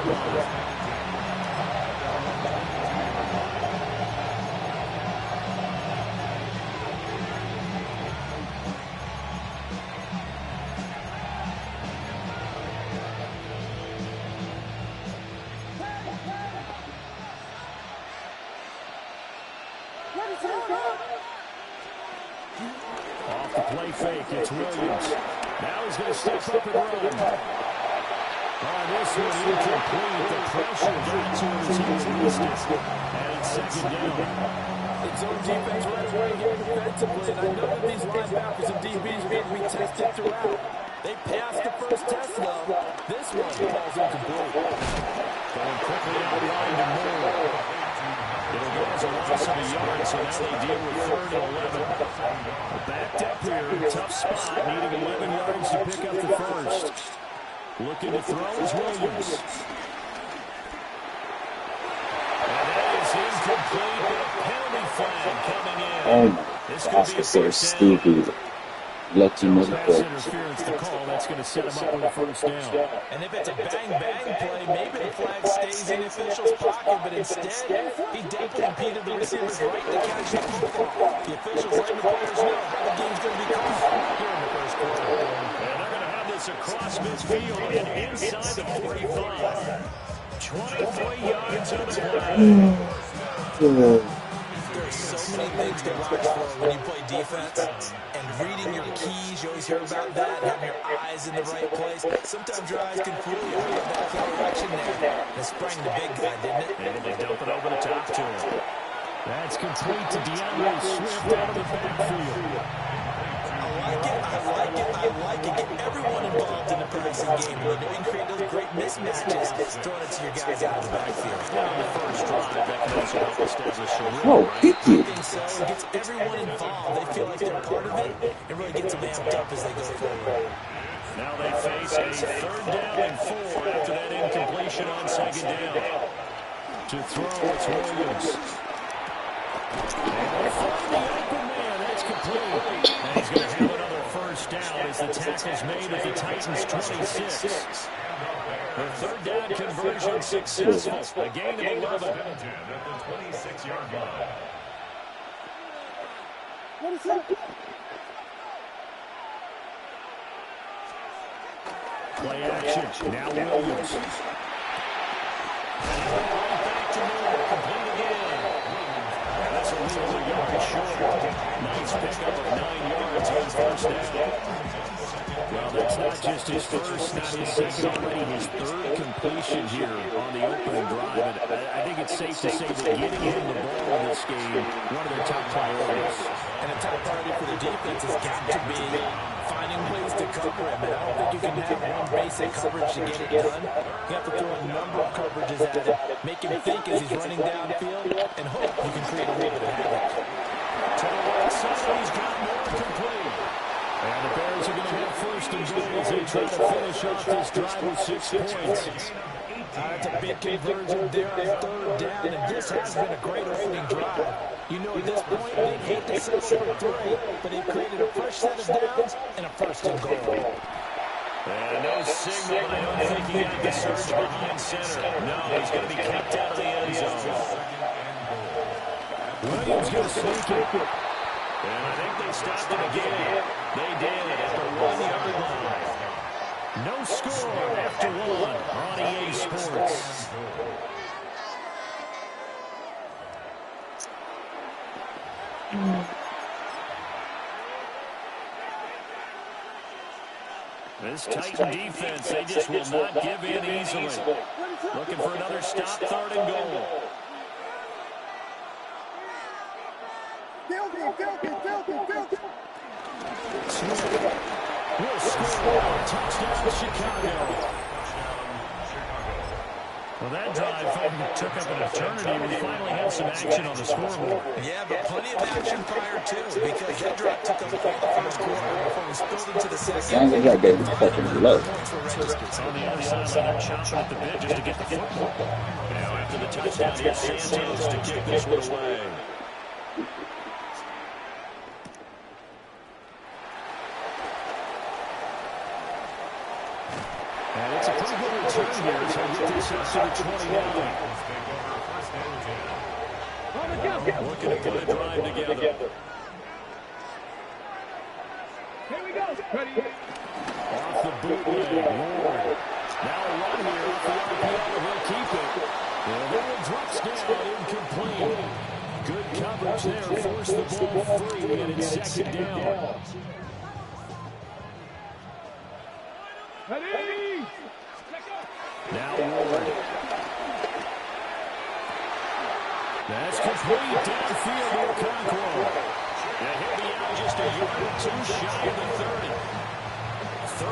line. Off the play fake, it's Williams. Now he's going to step up and run. This one incomplete. The pressure got to him as he was missed it. And it's second down. It's zone defense right away here defensively. And I know that these linebackers and DBs will be tested throughout. They passed the first test, though. This one falls incomplete. Going quickly out line to Moore. It'll go as a loss of a yard, so now they deal with 3rd and 11. Backed up here, tough spot, needing 11 yards to pick up the first. Looking to throw is Williams. And that is incomplete, but a penalty flag coming in. Oh my gosh, this is Stevie. Let you know the interference to call. That's going to set him up with a first down. And if it's a bang-bang play, maybe the flag stays in the official's pocket, but instead, he definitely impeded the receiver's right to catch the football. The officials letting the players know how the game's going to be called here in the first quarter. And they're going to have this across midfield and inside the 45. 23 yards on the play. There's so many things to watch for when you play defense. And reading your keys, you always hear about that. Having your eyes in the right place. Sometimes your eyes can fool you. You have that clear direction there. It sprang the big guy, didn't it? And they dump it over the top to him. That's complete to DeAndre Swift out of the backfield. I like it. Get everyone involved in the passing game. You know you can create those great mismatches, throwing it to your guys out of the backfield. On the first drive, that can also help establish a rhythm. Oh, thank you. I think so. It gets everyone involved. They feel like they're part of it. It really gets them amped up as they go forward. Now they face a 3rd down and 4 after that incompletion on 2nd down. To throw, it's Williams. And they find the open man. That's complete. And he's going to have another first down as the tackle's made at the Titans' 26. The 3rd down conversion successful. A gain of 11. At the 26-yard line. Play action. Now Williams. Back to Moore. Complete again. And that's a little yard short. Nice pickup of 9 yards on first down. Well, that's not just his first, not his second, already his 3rd completion here on the opening drive. And I think it's safe to say that getting him the ball in this game, one of their top priorities. And a top priority for the defense has got to be finding ways to cover him. And I don't think you can have one basic coverage to get it done. You have to throw a number of coverages at him, make him think as he's running downfield, and hope you can create a little bit of havoc. To the right side, he's got more complete. And the Bears are going to have 1st and goal as they try to finish off this drive with 6 points. That's a big conversion there on 3rd down, and this has been a great opening drive. You know at this point, they hate to settle for 3, but they've created a fresh set of downs and a 1st and goal. And no signal, but I don't think he had the surge behind center. No, he's going to be kept out of the end zone. Williams going to sneak it. And I think they stopped it again. They did at the 1-yard line. No score after 1 on EA Sports. This Titan defense, they just will not give in easily. Looking for another stop, 3rd and goal. Will score. Touchdown, Chicago. Well, that drive took up an eternity. We finally had some action on the scoreboard. Yeah, but plenty of action prior to, because that drive took up all the first quarter before we spilled into the second. Sounds like they're fucking low. On the other side, they're chomping at the bit just to get the football. Now, after the touchdown, here's Santos to kick this one away. And that's a pretty good return here as he'll get this up to the 29. Looking to put a drive together. Here we go. Ready. Off the bootleg, Ward. Now a run here off the RPO. He'll keep it. And then it drops down, incomplete. Good coverage there. Force the ball free, and it's second down. Ready. Now Ward. That's complete downfield to Okonkwo. And he'll be out just a yard or two shy of the 30.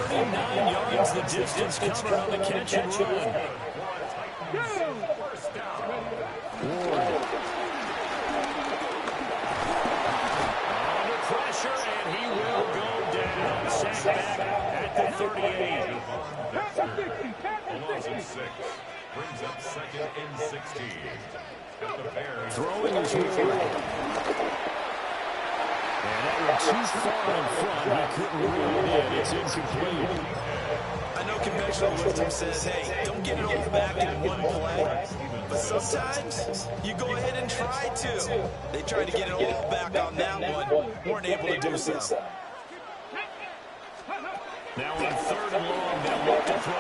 39 yards the distance covered on the catch and run. Ward. Under pressure, and he will go down. Sacked back at the 38. A loss of 6. Brings up second and 16. Throwing his Ward. And that one too far in front. He couldn't reel it in. It's incomplete. I know conventional wisdom says, hey, don't get it all back in one play. But sometimes you go ahead and try to. They tried to get it all back on that one. Weren't able to do so. Now on 3rd and long, they'll look to throw.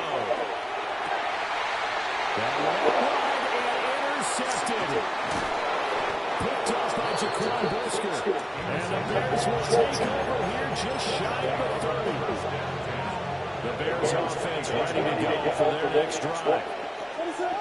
That one wide and intercepted. Picked off by Jaquan Brisker. And the Bears will take over here just shy of the 30. The Bears offense ready to go for their next drive.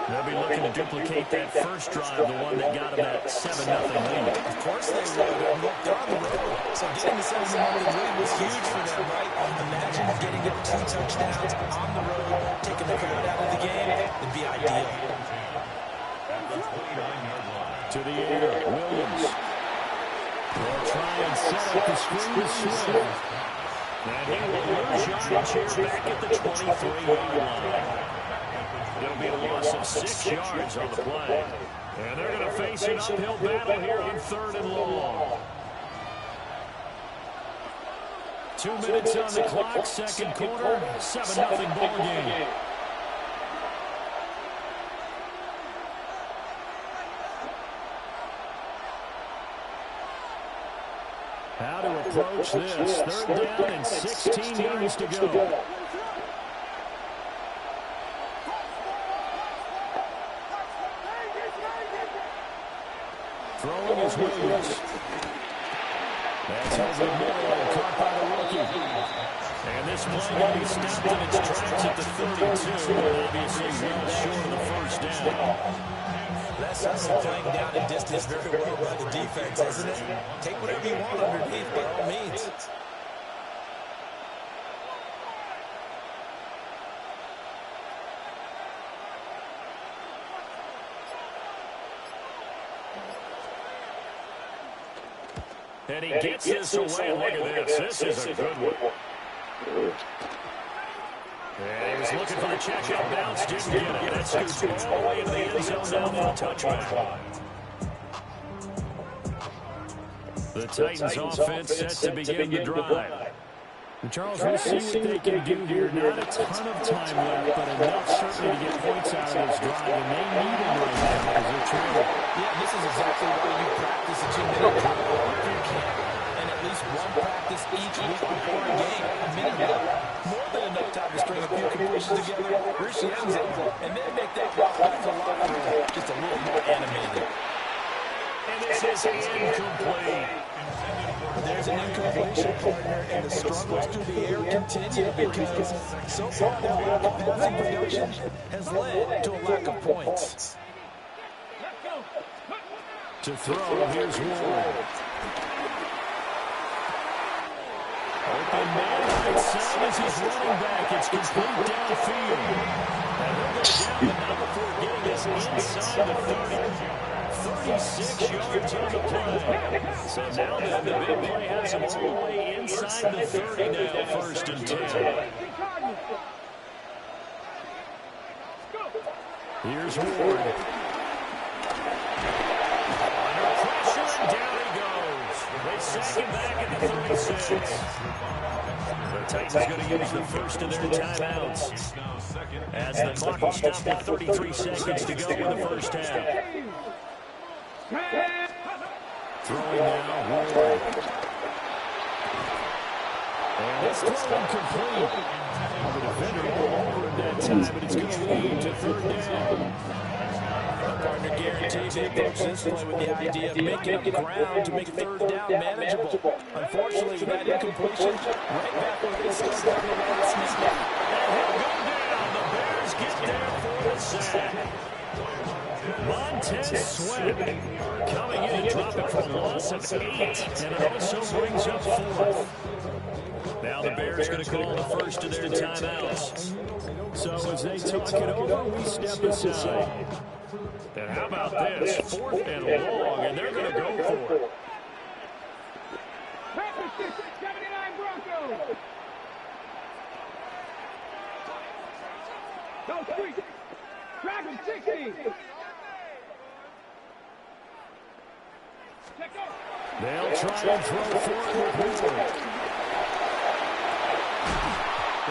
They'll be looking to duplicate that first drive, the one that got them that 7-0 lead. Of course they would. Look, they're on the road. So getting the 7-0 lead was huge for them, right? Imagine getting it 2 touchdowns on the road, taking the crowd out of the game. It'd be ideal. To the air, Williams. They'll try and set up the screen to Swift. And he will lose yardage here back at the 23-yard line. It'll be a loss of 6 yards on the play. And they're going to face an uphill battle here on 3rd and long. 2 minutes on the clock, second quarter, 7-0 ball game. How to approach this. 3rd down and 16 yards to go. Throwing is Williams. That's over the middle and caught by the rookie. And this play will be stopped in its tracks at the 32, and obviously well short of the first down. That's certainly playing down in distance very well by the defense, isn't it? Take whatever you want underneath, by all means. And he gets this away. Look at this. This is a good one. And he was looking for the check-out bounce. Didn't get it. That scoots all the way into the end zone now for a touchback. The Titans offense set to begin the drive. And Charles, we'll see what they can do here. Not a ton of time left, but enough certainly to get points out of this drive. And they need them right now because they're trailing. Yeah, this is exactly why you practice a 2-minute drill if you can. And at least one practice each week before a game, a minimum. More than enough time to string a few completions together, reach the end zone, and then make that walk back to the locker room just a little more animated. And this is incomplete. There's an incompletion, partner, and the struggles through the air continue because so far their lack of passing production has led to a lack of points. To throw, here's Ward. Open man right side as he's running back. It's complete downfield. And he'll go down, but not before getting this inside the 30. 36 yards on the play. So now the big play has him all the way inside the 30 now, 1st and 10. Here's Ward. Under pressure, and down he goes. They sack him back at the 36. The Titans going to use the first of their timeouts as the clock will stop with 33 seconds to go in the first half. Throwing now, Ward. And this throw incomplete. The defender all over him that time, but it's going to lead to third down. Partner guaranteed they approach this play with the idea of making up ground to make third down manageable. Unfortunately, with that incompletion, right back where they started on the last snap. And he'll go down. The Bears get there for the sack. Montez Sweat coming in and dropping for a loss of 8. And it also brings up 4th. Now the Bears going to call the first of their timeouts. So as they talk it over, we step aside. And how about this? 4th and long, and they're going to go for it. 79 Broncos. Go sweet. Dragon 60. They'll try and throw for it with Ward.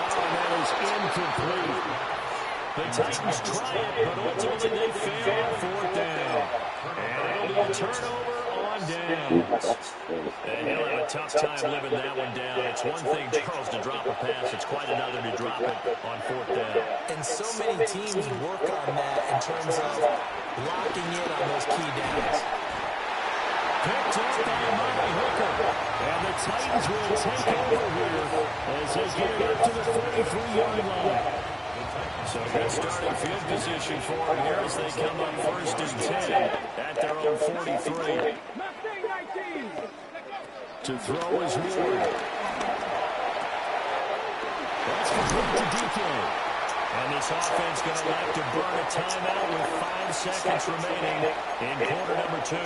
And that is incomplete. The Titans try it, but ultimately they fail on 4th down. And it'll be a turnover on downs. And he'll have a tough time living that one down. It's one thing, Charles, to drop a pass. It's quite another to drop it on 4th down. And so many teams work on that in terms of locking in on those key downs. Picked up by Amari Hooker. And the Titans will take over here as they get it up to the 43-yard line. So good starting field position for them here as they come up 1st and 10 at their own 43. To throw is Ward. That's complete to DK. And this offense going to like to burn a timeout with 5 seconds remaining in quarter number 2.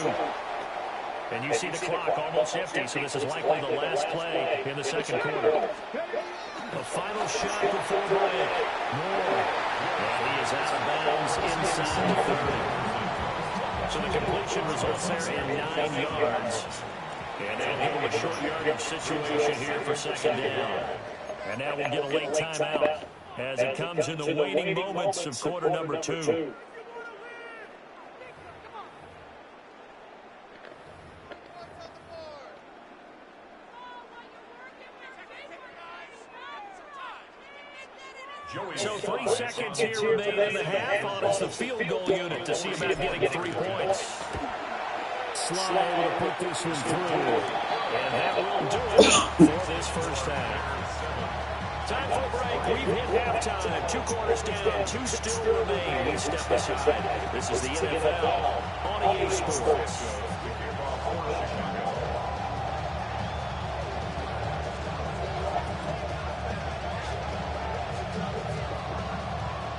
And you see the clock almost empty, so this is likely the last play in the second quarter. A final shot before Bryant. Moore. And he is out of bounds inside the 30. So the completion results there in 9 yards. And they'll give him a short yardage situation here for second down. And now we'll get a late timeout as it comes in the waning moments of quarter number 2. So 3 seconds here remain in the half on as the field goal unit to see about getting 3 points. Sly able to put this one through. And that will do it for this first half. Time for a break. We've hit halftime. 2 quarters down. 2 still remain. We step aside. This is the NFL on EA Sports.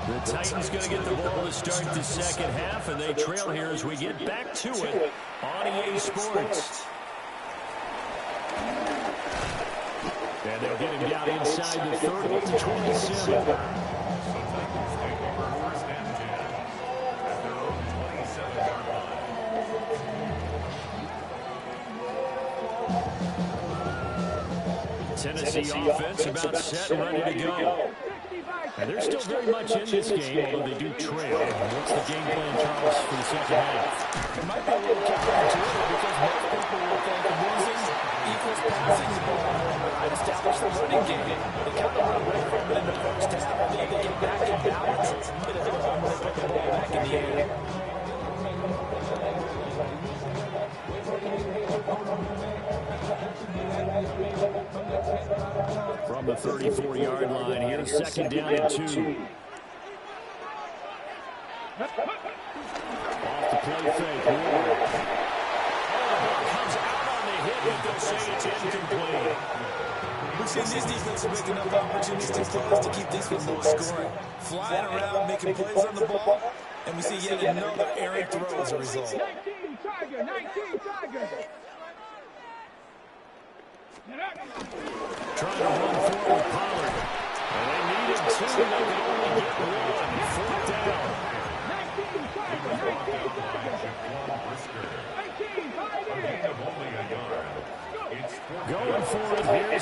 The Titans going to get the ball to start the second half, and they trail here as we get back to it on EA Sports. And they'll get him down inside the 30 to 27. Tennessee offense about set and ready to go. And they're still very much in this game, although they do trail. What's the game plan, Charles, for the second half? It might be a little counterintuitive because most people will think losing equals passing the ball and establish the running game. They kind of run away from it in the first half. I think they get back in balance in another one when they put the ball back in the air. From the 34-yard line, here's second down and 2. Off the play fake. Ward. Comes out on the hit, but they'll say it's incomplete. We've seen these defenses make enough opportunistic plays to keep this one low scoring. Flying around, making plays on the ball, and we see yet another errant throw as a result. 19 Tiger. Trying to run forward with Pollard. And they needed 2, and they could only get 1. 4th down. 19 Tiger. Only a yard.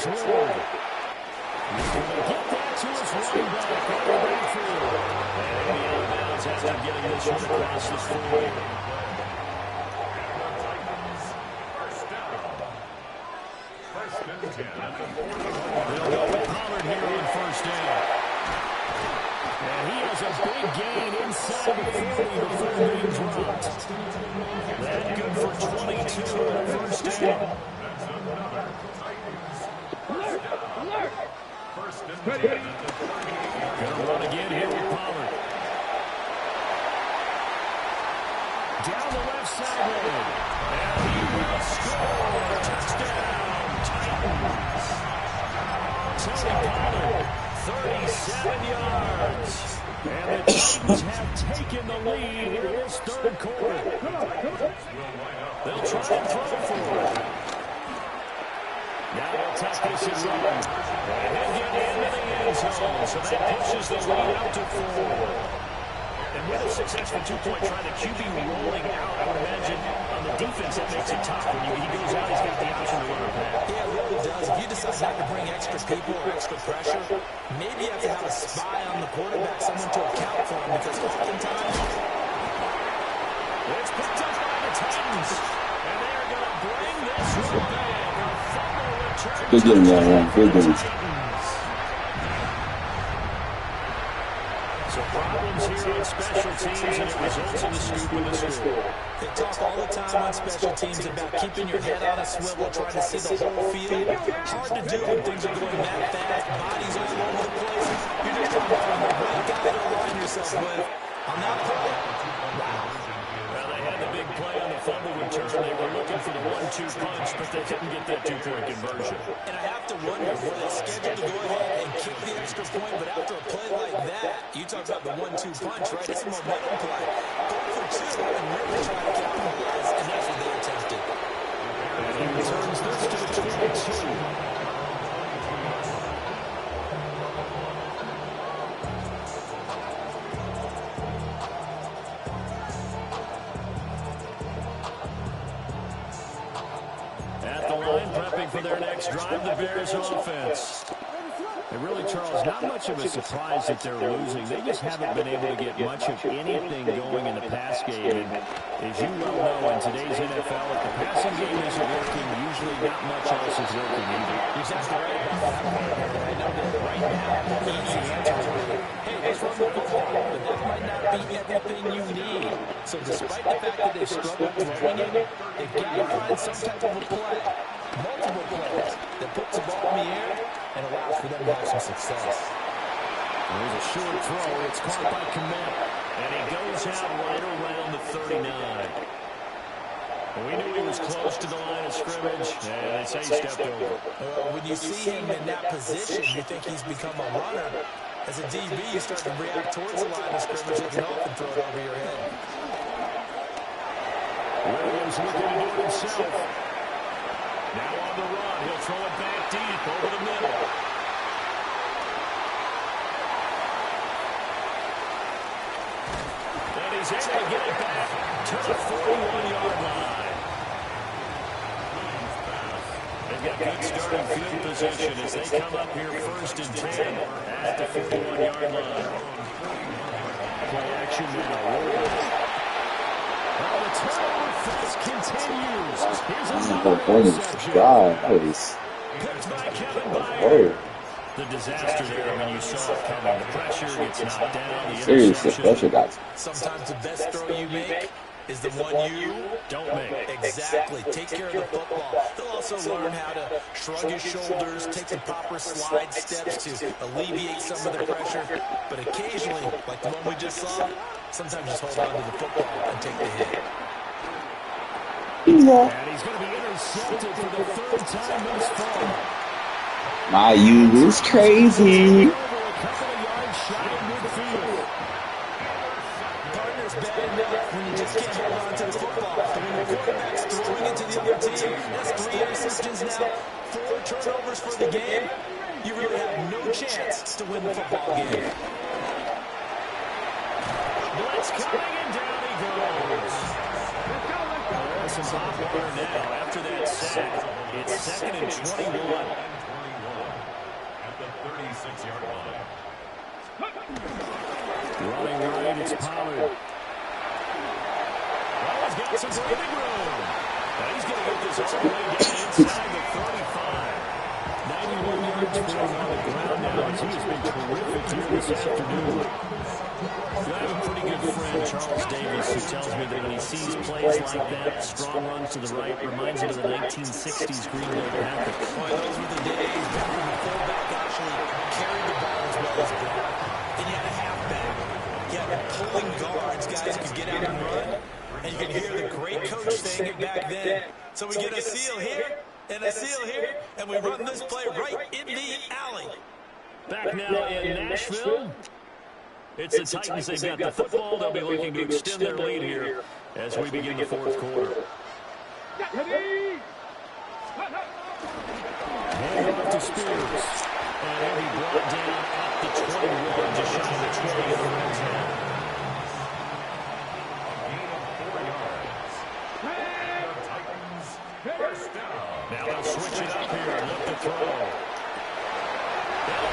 here's Lillard. He's going to get that to his running back on the backfield. And the out of bounds after getting this one across the 40. They'll go with Pollard here on first down. And he has a big gain inside the 40 before being dropped. That good for 22 on the first down. Alert! Gonna run again here with Pollard. Down the left sideline. And he will score. Touchdown, Titans. Tony Pollard, 37 yards. And the Titans have taken the lead here in this third quarter. They'll try and throw for it. Now they'll tuck this and run. And he'll get into the end zone. So that pushes the lead out to 4. And with a successful two-point try, the QB rolling out, I would imagine on the defense that makes it tough. When he goes out, he's got the option to run or pass. Yeah, it really does. If you decide not to bring extra people or extra pressure, maybe you have to have a spy on the quarterback, someone to account for him, because oftentimes it's picked up by the Titans. And they are going to bring this one back. A fumble return. Good game, man. Good game. So problems here on special teams, and it results in the scoop in the score. they talk all the time on special teams about keeping your head on a swivel, trying to see the whole field. Hard to do when things are going that fast, bodies all over the place. You're just trying to find the right guy to align yourself with. On that play, wow. Well, they had the big play on the fumble return. They were looking for the 1-2 punch, but they couldn't get that two-point conversion. And I have to wonder, were they scheduled to go ahead and kick the extra point, but after a play like that, you talk about the 1-2 punch, right? It's a momentum play. Go for two and really try to capitalize, and that's what they attempted. And he returns this to the 22. At the line, prepping for their next drive, the Bears offense. And really, Charles, not much of a surprise that they're losing. They just haven't been able to get much of anything going in the pass game. And as you well know, in today's NFL, if the passing game isn't working, usually not much else is working either. You're exactly right about that. I know that right now, the easy answer would be, hey, let's run the football. But that might not be everything you need. So despite the fact that they've struggled throwing it, they've got to find some type of a play, multiple plays, that puts the ball in the air and allows for them to have some success. There's a short throw. It's caught by Kmet. And he goes out right around the 39. Well, we knew he was close to the line of scrimmage, and they say he stepped over. When you see him in that position, you think he's become a runner. As a DB, you start to react towards the line of scrimmage and can often throw it over your head. Williams looking to do it himself. Now on the run. He'll throw it back deep over the middle. And he's able to get it back to the 41-yard line. They've got good starting field position as they come up here first and 10 at the 41-yard line. Play action now. Well, the turnover fest continues. Here's another interception. Guys. Picked by Kevin Byard. The disaster there, I mean, you saw it coming. The pressure gets knocked down. The Seriously, pressure, guys. Sometimes the best throw you make is the one you don't make. Exactly. Take care of the football. They'll also learn how to shrug his shoulders, take the proper slide steps to alleviate some of the pressure. But occasionally, like the one we just saw, sometimes just hold on to the football and take the hit. And he's going to be intercepted for the third time thus far. My you is crazy. A couple of yards shy of midfield. Partner's bad enough when you just can't hold on to the football. But when your quarterback's throwing it to the other team, that's 3 interceptions now, 4 turnovers for the game. You really have no chance to win the football game. Blitz coming and down he goes. There's some hot water now after that sack. It's 2nd and 21. 36-yard line. Running right, it's Pollard. Well, he's got some breathing room. Now he's going to get this all the way down inside the 35. 91 yards for him on the ground now as he has been terrific here this afternoon. I have a pretty good friend, Charles Davis, who tells me that when he sees plays like that, strong runs to the right, reminds him of the 1960s Green Bay Packers. Well, those were the days back when the fullback actually carried the ball as well as the back. Then you had a halfback. You had pulling guards, guys who could get out and run. And you can hear the great coach saying it back then. So we get a seal here and a seal here, and we run this play right in the alley. Back now in Nashville. It's the Titans. They've got the football. They'll be looking to extend their lead here as we begin the fourth quarter. Hand off to Spears. And he'll be brought down at the 21, just shy of the 20 of the red zone. Now they'll switch it up here and look to throw.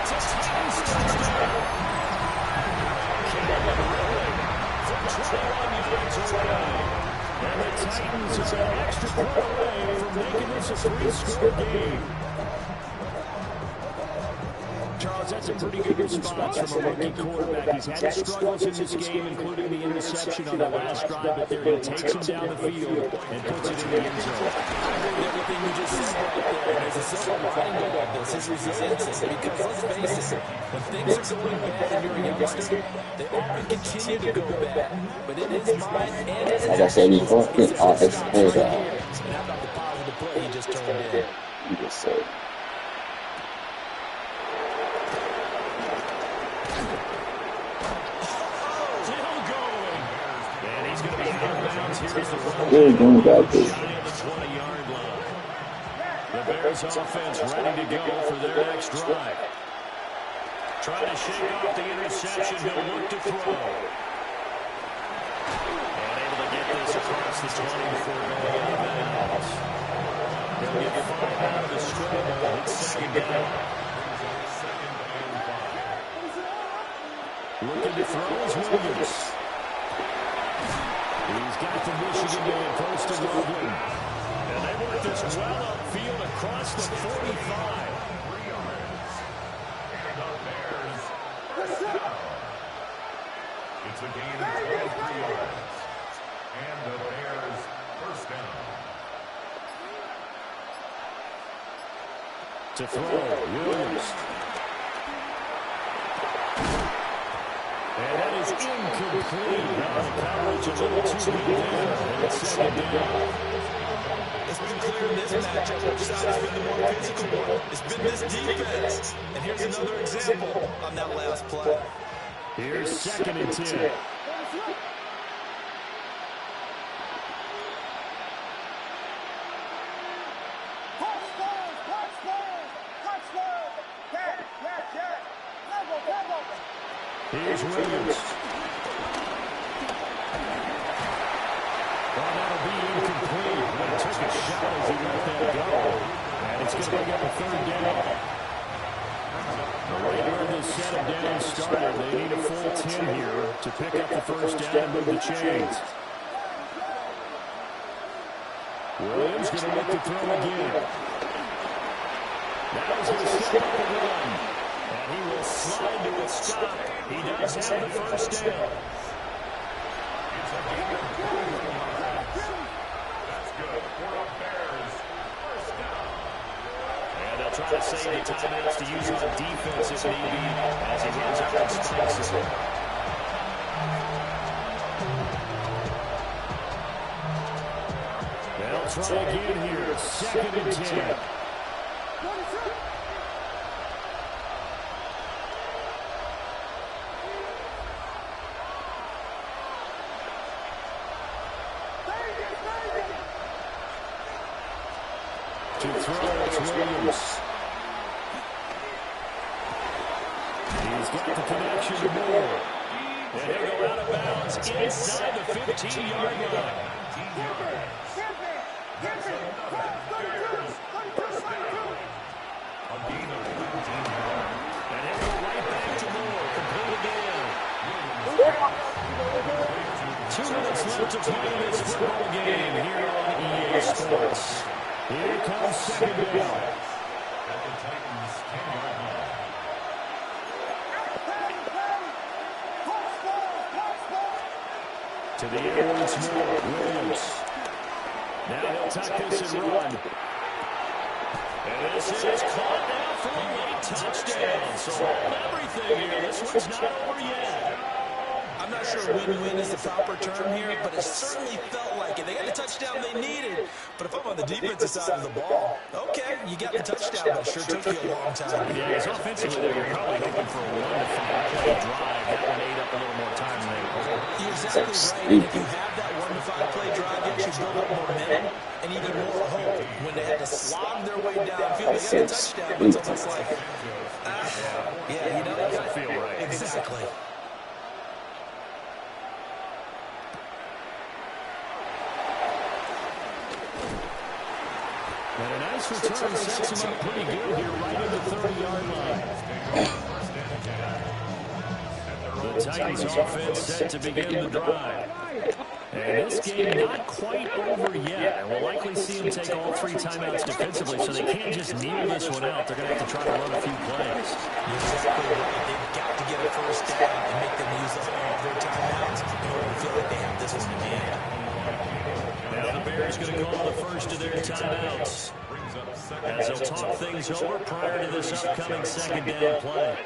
It's a Titans touchdown. From 21 yards away. And the Titans are an extra point away from making this a three-score game. Charles, that's a pretty good response from a rookie quarterback. He's had his struggles in this game, including the interception on the last drive, but there he takes him down the field and puts it in the end zone. I agree with everything you just said right there. And there's a silver lining to all this, his resiliency. Because let's face it, when things are going bad and you're a youngster, they often continue to go bad. But in his mind and his actions, he's a right here. And how about the positive play he just turned in? You just said. Really doing about this. The Bears offense ready to go for their next drive. Trying to shake off the interception. He'll look to throw. And able to get this across the 20 before going out of bounds. They'll get 5 out of the scramble. It's second down. Looking to throw is Williams. He's got the Michigan man close to Logan. And they work this well upfield across the 45. 3 yards. And the Bears first down. It's a gain of 23 yards. And the Bears first down. To throw, Williams. And that is incomplete. Now the coverage a little too weak there. And it's second down. It's been clear in this matchup which side has been the more physical one. It's been this defense. And here's another example on that last play. Here's second and 10. Here's Williams. Well, that'll be incomplete. But he took a shot as he let that go. And it's going to bring up a third down. Right where this set of downs started, they need a full 10 here to pick up the first down and move the chains. Williams going to look to throw again. Now he's going to step up and run. And he will slide to a stop. He does have the first down. That's good for the Bears. First down. And they'll try to save the timeouts to use on defense if need be as he runs out and spikes it. They'll try again here. Second and 10. To throw, it's Williams. He's got the connection to Moore. And he'll go out of bounds inside the 15-yard line. And then go right back to Moore. Complete again. 2 minutes left to play in this football game here on EA Sports. Here comes second down. At the Titans' 10-yard line. To the air once more, Williams. Now he'll tuck this and run. And this is caught now for a late touchdown. So hold everything here. This one's not over yet. I'm not sure win-win is the proper term here, but it certainly felt like it. They got the touchdown they needed. But if I'm on the defensive side of the ball, okay, you got the touchdown, but it sure took you a long time. Yeah, because offensively, you're probably hoping for a 1-to-5 drive. That one ate up a little more time than they hoped. You're exactly right. And if you have that 1-to-5 play drive, you actually build up momentum and even more hope. When they had to slog their way downfield, they got the touchdown, but it's almost like, yeah, you know, It doesn't feel right. Exactly. And a nice return sets him up pretty good here, right at the 30-yard line. The Titans offense set to begin the drive. And this game not quite over yet. And we'll likely see them take all 3 timeouts defensively, so they can't just kneel this one out. They're going to have to try to run a few plays. You're exactly right. They've got to get a first down and make them use up all of their timeouts in order to feel like they have this one in hand. Now the Bears going to call the first of their timeouts, as they'll talk things over prior to this upcoming second down play.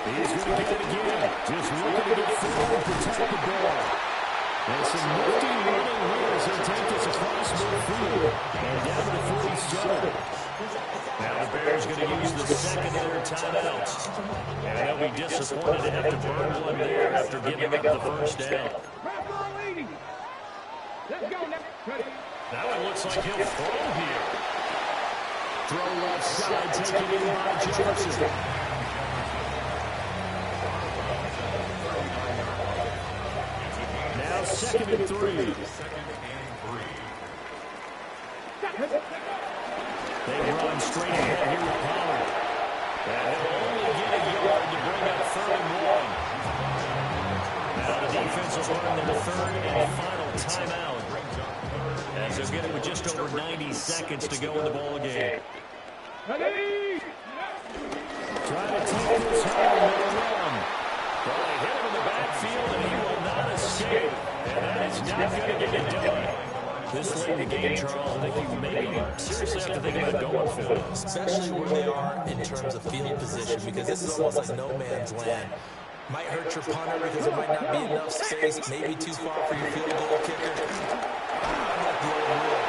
He's going to get it again. Just looking to get forward and protect the ball. And some nifty running here as they take this across midfield and down to the 47. Now the Bears going to use the second of their timeouts. And they'll be disappointed to have to burn one there after giving up the first down. That one looks like he'll throw here. Throw left side, taken in by Jefferson. Now second and 3. They run straight ahead here with Pollard. And they'll only get a yard to bring up 3rd and 1. Now the defense will run their 3rd and final timeout, as they'll get it with just over 90 seconds to go in the ball game. Try to take this home with a run. Well, they hit him in the backfield, and he will not escape. And that is not going to get it done. This late in the game, Charles, I think you maybe seriously have to think about going for it. Especially where they are in terms of field position, because this is almost like no man's land. Might hurt your punter because there might not be enough space, maybe too far for your field goal kicker. I like the old rule.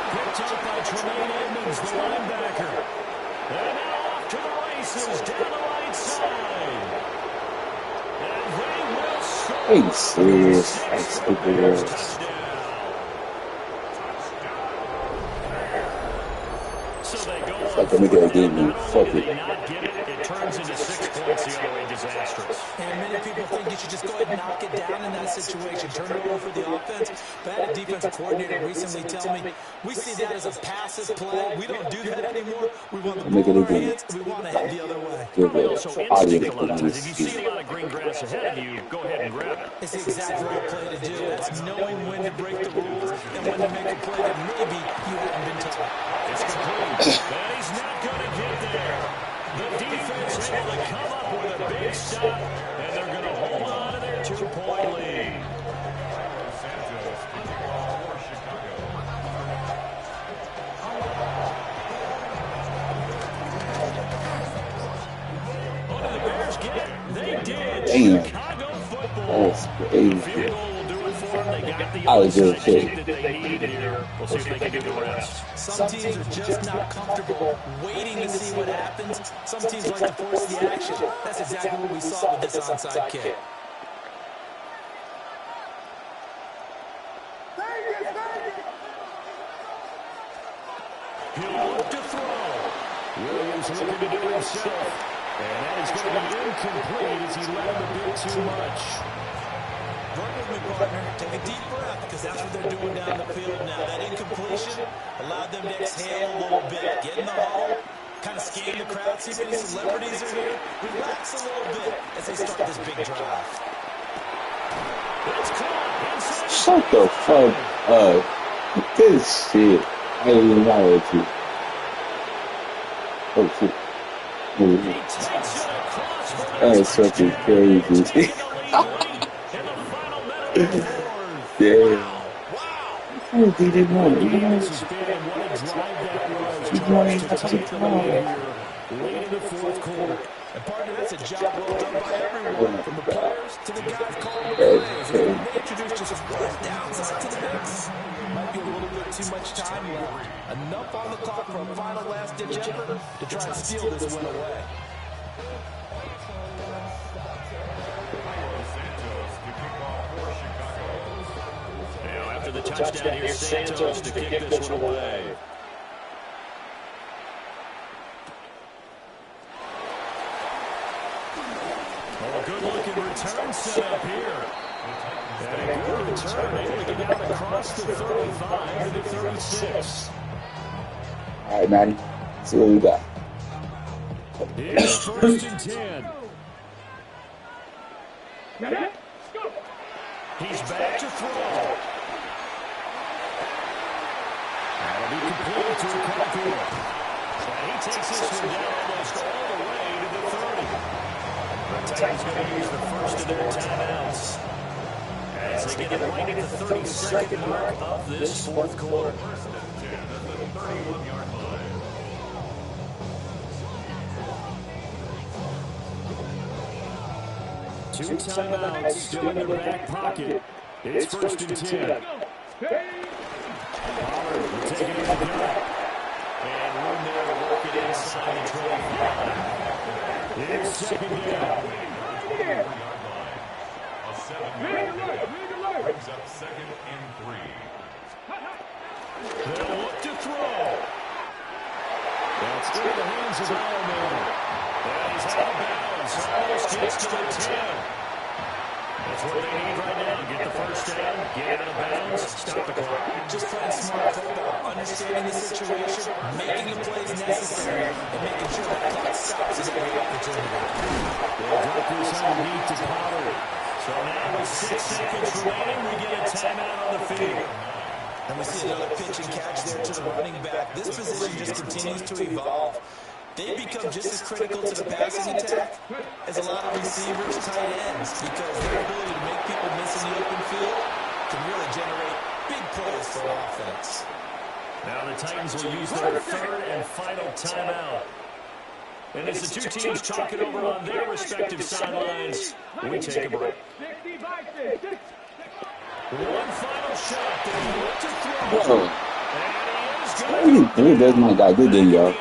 Picked up by Tremaine Edmonds, the linebacker. And now off to the races, down the right side. And they will score. Are you serious? That's stupid. Touchdown. So they go It's like the nigga gave me fuck They it. not get it. It turns into 6 points the other way. Disastrous. And many people think you should just go ahead and knock it down in that situation. Turn it over for the offense. But I had a defensive coordinator recently tell me, we see that as a passive play. We don't do that anymore. We want the ball in our hands, and we want to head the other way. Probably also instinct a lot of times. If you see a lot of green grass ahead of you, go ahead and grab it. It's the exact right play to do. That's knowing when to break the rules and when to make a play that maybe you hadn't been taught. It's complete. And he's not going to get there. The defense able to come up with a big stop, and they're going to hold on to their 2-point lead. What did the Bears get? They did. Damn. Chicago football. That's crazy. Field goal will do it for them. They got the I was onside just kidding. kick that they need here. We'll see if they can do the rest. Some teams are just not comfortable waiting to see what happens. Some teams like to force the action. That's exactly what we saw with this onside kick. He'll look to throw. Williams looking to do it himself. And that is going to be incomplete as he let him a bit too much. Work with me, partner. Take a deep breath, because that's what they're doing down the field now. That incompletion allowed them to exhale a little bit. Get in the huddle, kind of scan the crowd, see if any celebrities are here. Relax a little bit as they start this big drive. Shut the fuck up. Good shit. I ain't even lie with you. Oh shit. That's fucking crazy. Yeah. Oh, he didn't want it. He's running to take the ball. Late in the fourth quarter. And partner, that's a job well done by everyone, from the players to the guys calling the plays. They introduced just one downside to the mix. Might be a little bit too much time left. Enough on the clock for a final last-ditch effort to try and steal this win away. Now after the touchdown, here's Santos to kick this one away. Oh, good-looking return set up here. And a good return, able to get out across the 35 to the 36. All right, Maddie. See what we got. Here's first and 10. He's back to throw. That'll be complete to Okafor. And he takes this one down almost all the way to the 30. The Titans going to use the first of their timeouts as they get it right at the 32nd mark of this fourth quarter. First and 10 at the 31-yard line. Two timeouts still in their back pocket. It's first and 10. Pollard will take it in the gun. And room there to work it inside the 25. It's second down. A 7-yard pickup brings up second and 3. They'll look to throw. That's into the hands of Allen. And he's out of bounds. Almost gets to the 10. That's what they need right now. Get the first down, get out of bounds, stop the clock. Just playing smart football, understanding the situation, making the plays necessary, and making sure that clock stops at every opportunity. They'll drop this underneath to Pollard. So now with 6 seconds remaining, we get a timeout on the field. And we see another pitch and catch there to the running back. This position just continues to evolve. They become just as critical to the passing attack as a lot of receivers, tight ends, because their ability to make people miss in the open field can really generate big plays for offense. Now the Titans will use their third and final timeout. And as the two teams talk it over on their respective sidelines, we take a break. One final shot. They look to throw. Whoa. What do you think? That's my guy. Good day, y'all.